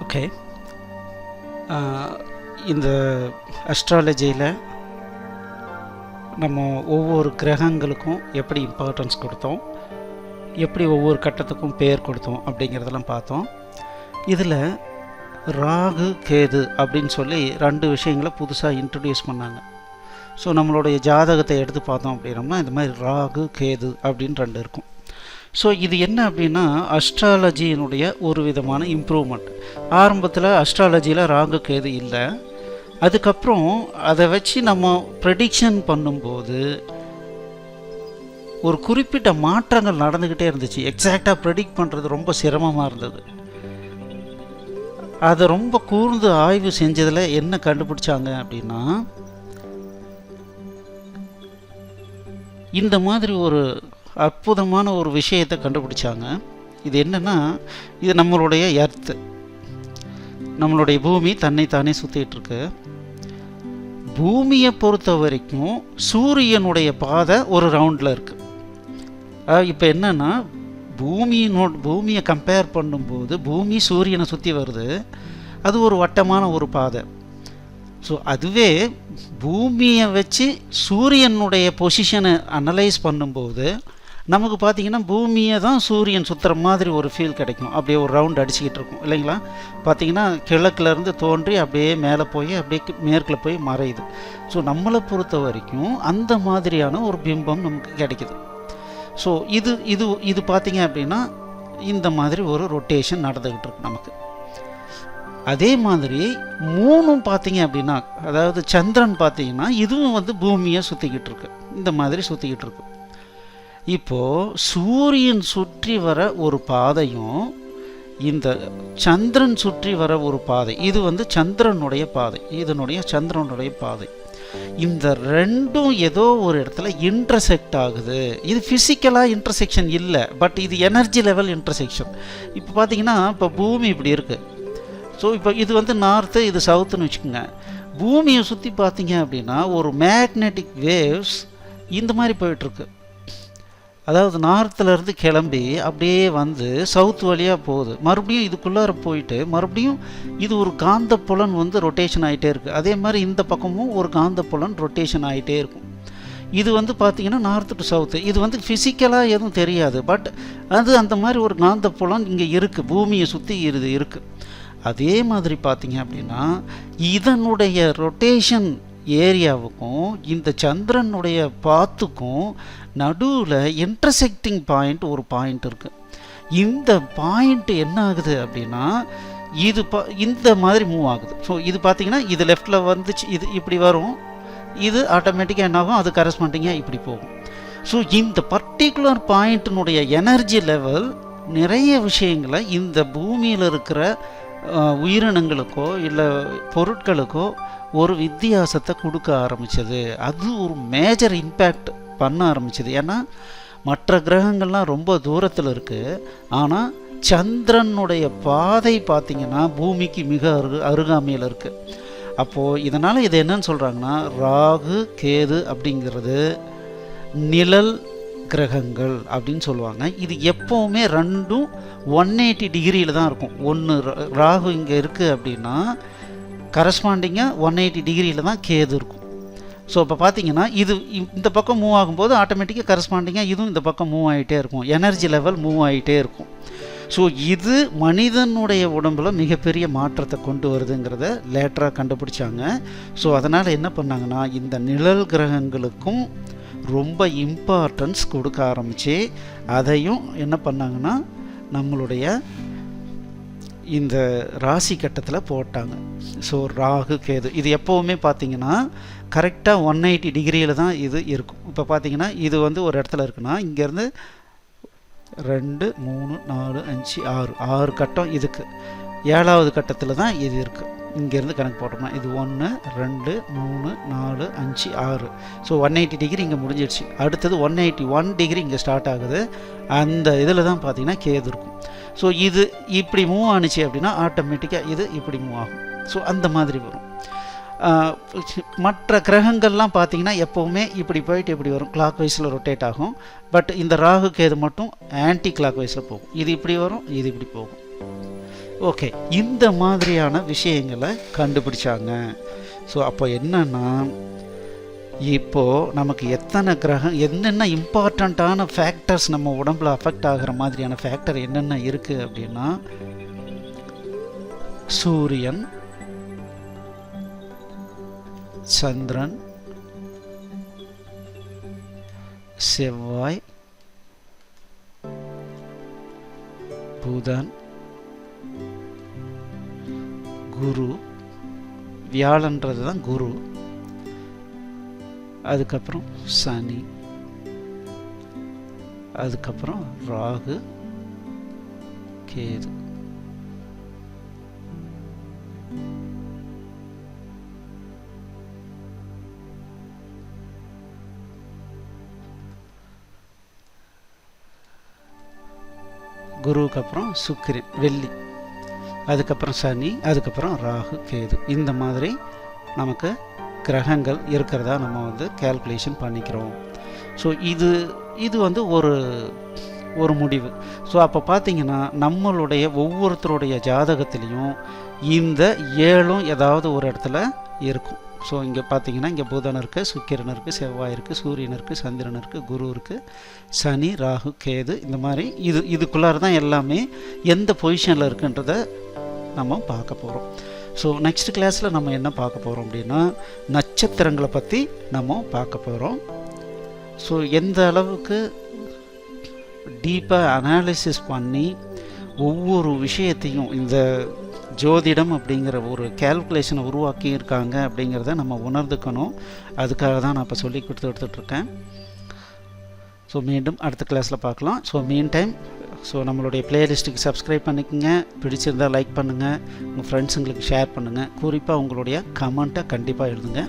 Okay. இந்த அஸ்ட்ராலஜியில் நம்ம ஒவ்வொரு கிரகங்களுக்கும் எப்படி இம்பார்ட்டன்ஸ் கொடுத்தோம், எப்படி ஒவ்வொரு கட்டத்துக்கும் பேர் கொடுத்தோம் அப்படிங்கிறதெல்லாம் பார்த்தோம். இதில் ராகு கேது அப்படின்னு சொல்லி 2 விஷயங்களை புதுசாக இன்ட்ரடியூஸ் பண்ணாங்க. ஸோ நம்மளுடைய ஜாதகத்தை எடுத்து பார்த்தோம் அப்படின்னா இந்த மாதிரி ராகு கேது அப்படின்னு 2 இருக்கும். ஸோ இது என்ன அப்படின்னா அஸ்ட்ராலஜியினுடைய ஒரு விதமான இம்ப்ரூவ்மெண்ட். ஆரம்பத்தில் அஸ்ட்ராலஜியில் ராகு கேது இல்லை, அதுக்கப்புறம் அதை வச்சு நம்ம ப்ரெடிக்ஷன் பண்ணும்போது ஒரு குறிப்பிட்ட மாற்றங்கள் நடந்துக்கிட்டே இருந்துச்சு. எக்ஸாக்டாக ப்ரெடிக்ட் பண்ணுறது ரொம்ப சிரமமாக இருந்தது. அதை ரொம்ப கூர்ந்து ஆய்வு செஞ்சதில் என்ன கண்டுபிடிச்சாங்க அப்படின்னா, இந்த மாதிரி ஒரு அற்புதமான ஒரு விஷயத்தை கண்டுபிடிச்சாங்க. இது என்னென்னா, இது நம்மளுடைய எர்த்து, நம்மளுடைய பூமி தன்னைத்தானே சுற்றிட்டு இருக்கு. பூமியை பொறுத்த வரைக்கும் சூரியனுடைய பாதை ஒரு ரவுண்டில் இருக்குது. இப்போ என்னென்னா, பூமியை கம்பேர் பண்ணும்போது பூமி சூரியனை சுற்றி வருது, அது ஒரு வட்டமான ஒரு பாதை. ஸோ அதுவே பூமியை வச்சு சூரியனுடைய பொசிஷனை அனலைஸ் பண்ணும்போது நமக்கு பார்த்திங்கன்னா பூமியை தான் சூரியன் சுற்றுற மாதிரி ஒரு ஃபீல் கிடைக்கும். அப்படியே ஒரு ரவுண்ட் அடிச்சுக்கிட்டு இருக்கும் இல்லைங்களா. பார்த்திங்கன்னா கிழக்குலேருந்து தோன்றி அப்படியே மேலே போய் அப்படியே மேற்கில் போய் மறையுது. ஸோ நம்மளை பொறுத்த வரைக்கும் அந்த மாதிரியான ஒரு பிம்பம் நமக்கு கிடைக்குது. ஸோ இது இது இது பார்த்திங்க அப்படின்னா இந்த மாதிரி ஒரு ரொட்டேஷன் நடந்துக்கிட்டு இருக்கு நமக்கு. அதே மாதிரி மூணும் பார்த்திங்க அப்படின்னா, அதாவது சந்திரன் பார்த்திங்கன்னா இதுவும் பூமியை சுற்றிக்கிட்டு இருக்கு, இந்த மாதிரி சுற்றிக்கிட்டு இருக்கு. இப்போது சூரியன் சுற்றி வர ஒரு பாதையும் இந்த சந்திரன் சுற்றி வர ஒரு பாதை, இது சந்திரனுடைய பாதை, இதனுடைய சந்திரனுடைய பாதை. இந்த ரெண்டும் ஏதோ ஒரு இடத்துல இன்டர்செக்ட் ஆகுது. இது ஃபிசிக்கலாக இன்டர்செக்ஷன் இல்லை, பட் இது எனர்ஜி லெவல் இன்டர்செக்ஷன். இப்போ பார்த்திங்கன்னா இப்போ பூமி இப்படி இருக்குது. ஸோ இப்போ இது நார்த்து, இது சவுத்துன்னு வச்சுக்கோங்க. பூமியை சுற்றி பார்த்தீங்க அப்படின்னா ஒரு மேக்னெட்டிக் வேவ்ஸ் இந்த மாதிரி போயிட்டுருக்கு. அதாவது நார்த்துலேருந்து கிளம்பி அப்படியே சவுத் வழியாக போகுது, மறுபடியும் இதுக்குள்ளார போயிட்டு மறுபடியும் இது ஒரு காந்த புலன் ரொட்டேஷன் ஆகிட்டே இருக்குது. அதே மாதிரி இந்த பக்கமும் ஒரு காந்த புலன் ரொட்டேஷன் ஆகிட்டே இருக்கும். இது பார்த்திங்கன்னா நார்த்து டு சவுத்து. இது ஃபிசிக்கலாக எதுவும் தெரியாது, பட் அது அந்த மாதிரி ஒரு காந்த புலன் இங்கே இருக்குது, பூமியை சுற்றி இருக்குது. அதே மாதிரி பார்த்திங்க அப்படின்னா இதனுடைய ரொட்டேஷன் ஏரியாவுக்கும் இந்த சந்திரனுடைய பாத்துக்கும் நடுவில் இன்டர்செக்டிங் பாயிண்ட் ஒரு பாயிண்ட் இருக்குது. இந்த பாயிண்ட் என்ன ஆகுது அப்படின்னா இது இந்த மாதிரி மூவ் ஆகுது. ஸோ இது பார்த்திங்கன்னா இது லெஃப்டில் வந்துச்சு, இது இப்படி வரும், இது ஆட்டோமேட்டிக்காக என்ன ஆகும், அது கரஸ்பாண்டிங்காக இப்படி போகும். ஸோ இந்த பர்டிகுலர் பாயிண்ட்டினுடைய எனர்ஜி லெவல் நிறைய விஷயங்களை இந்த பூமியில் இருக்கிற உயிரினங்களுக்கோ இல்லை பொருட்களுக்கோ ஒரு வித்தியாசத்தை கொடுக்க ஆரம்பித்தது. அது ஒரு மேஜர் இம்பேக்ட் பண்ண ஆரம்பிச்சது. ஏன்னா மற்ற கிரகங்கள்லாம் ரொம்ப தூரத்தில் இருக்குது, ஆனால் சந்திரனுடைய பாதை பார்த்திங்கன்னா பூமிக்கு மிக அருகாமையில் இருக்குது. அப்போது இதனால் இது என்னன்னு சொல்கிறாங்கன்னா, ராகு கேது அப்படிங்கிறது நிழல் கிரகங்கள் அப்படின்னு சொல்லுவாங்க. இது எப்போவுமே ரெண்டும் 180 டிகிரியில் தான் இருக்கும். ஒன்று ராகு இங்கே இருக்குது அப்படின்னா கரஸ்பாண்டிங்காக 180 டிகிரியில் தான் கேது இருக்கும். ஸோ இப்போ பார்த்தீங்கன்னா இது இந்த பக்கம் மூவ் ஆகும்போது ஆட்டோமேட்டிக்காக கரஸ்பாண்டிங்காக இதுவும் இந்த பக்கம் மூவ் ஆகிட்டே இருக்கும், எனர்ஜி லெவல் மூவ் ஆகிட்டே இருக்கும். ஸோ இது மனிதனுடைய உடம்பில் மிகப்பெரிய மாற்றத்தை கொண்டு வருதுங்கிறத லேட்டராக கண்டுபிடிச்சாங்க. ஸோ அதனால் என்ன பண்ணாங்கன்னா இந்த நிழல் கிரகங்களுக்கும் ரொம்ப இம்பார்ட்டன்ஸ் கொடுக்க ஆரம்பித்து அதையும் என்ன பண்ணாங்கன்னா நம்மளுடைய இந்த ராசி கட்டத்தில் போட்டாங்க. ஸோ ராகு கேது இது எப்போவுமே பார்த்திங்கன்னா கரெக்டாக 180 டிகிரியில் தான் இது இருக்கும். இப்போ பார்த்திங்கன்னா இது ஒரு இடத்துல இருக்குன்னா இங்கேருந்து 2 3 4 5 6 கட்டம் இதுக்கு 7வது கட்டத்தில் தான் இது இருக்குது. இங்கேருந்து கணக்கு போட்டோம்னா இது 1 2 3 4 5 6. ஸோ 180 டிகிரி இங்கே முடிஞ்சிடுச்சு. அடுத்தது 181 டிகிரி இங்கே ஸ்டார்ட் ஆகுது. அந்த இதில் தான் பார்த்திங்கன்னா கேது இருக்கும். ஸோ இது இப்படி மூவ் ஆணுச்சு அப்படின்னா ஆட்டோமேட்டிக்காக இது இப்படி மூவ் ஆகும். ஸோ அந்த மாதிரி வரும். மற்ற கிரகங்கள்லாம் பார்த்திங்கன்னா எப்போவுமே இப்படி போயிட்டு இப்படி வரும், கிளாக் வைஸில் ரொட்டேட் ஆகும். பட் இந்த ராகு கேது மட்டும் ஆன்டி கிளாக் வைஸில் போகும். இது இப்படி வரும், இது இப்படி போகும். ஓகே, இந்த மாதிரியான விஷயங்களை கண்டுபிடிச்சாங்க. ஸோ அப்போ என்னன்னா, இப்போது நமக்கு எத்தனை கிரகம், என்னென்ன இம்பார்ட்டண்ட்டான ஃபேக்டர்ஸ் நம்ம உடம்புல அஃபெக்ட் ஆகிற மாதிரியான ஃபேக்டர் என்னென்ன இருக்குது அப்படின்னா, சூரியன், சந்திரன், செவ்வாய், புதன், குரு, வியாழன்றது தான் குரு, அதுக்கப்புறம் சனி, அதுக்கப்புறம் ராகு, கேது. குருவுக்கு அப்புறம் சுக்கிரன், வெள்ளி, அதுக்கப்புறம் சனி, அதுக்கப்புறம் ராகு, கேது. இந்த மாதிரி நமக்கு கிரகங்கள் இருக்கிறதா நம்ம வந்து கேல்குலேஷன் பண்ணிக்கிறோம். ஸோ இது வந்து ஒரு முடிவு. ஸோ அப்போ பார்த்தீங்கன்னா நம்மளுடைய ஒவ்வொருத்தருடைய ஜாதகத்திலையும் இந்த 7ம் ஏதாவது ஒரு இடத்துல இருக்கும். ஸோ இங்கே பார்த்தீங்கன்னா இங்கே புதன் இருக்குது, சுக்கிரன் இருக்குது, செவ்வாய் இருக்குது, சூரியன் இருக்குது, சந்திரன் இருக்குது, குரு இருக்குது, சனி, ராகு, கேது. இந்த மாதிரி இதுக்குள்ளார தான் எல்லாமே எந்த பொசிஷனில் இருக்குன்றதை நம்ம பார்க்க போகிறோம். ஸோ நெக்ஸ்ட் கிளாஸில் நம்ம என்ன பார்க்க போகிறோம் அப்படின்னா, நட்சத்திரங்களை பற்றி நம்ம பார்க்க போகிறோம். ஸோ எந்த அளவுக்கு டீப்பாக அனாலிசிஸ் பண்ணி ஒவ்வொரு விஷயத்தையும் இந்த ஜோதிடம் அப்படிங்கிற ஒரு கேல்குலேஷனை உருவாக்கி இருக்காங்க அப்படிங்கிறத நம்ம உணர்ந்துக்கணும். அதுக்காக தான் நான் இப்போ சொல்லி கொடுத்துட்ருக்கேன். ஸோ மீண்டும் அடுத்த கிளாஸில் பார்க்கலாம். ஸோ மீன் டைம் நம்மளுடைய பிளேலிஸ்ட்டுக்கு சப்ஸ்கிரைப் பண்ணிக்கோங்க. பிடிச்சிருந்தால் லைக் பண்ணுங்கள், உங்கள் ஃப்ரெண்ட்ஸுங்களுக்கு ஷேர் பண்ணுங்கள். குறிப்பாக உங்களுடைய கமெண்ட்டை கண்டிப்பாக எழுதுங்க.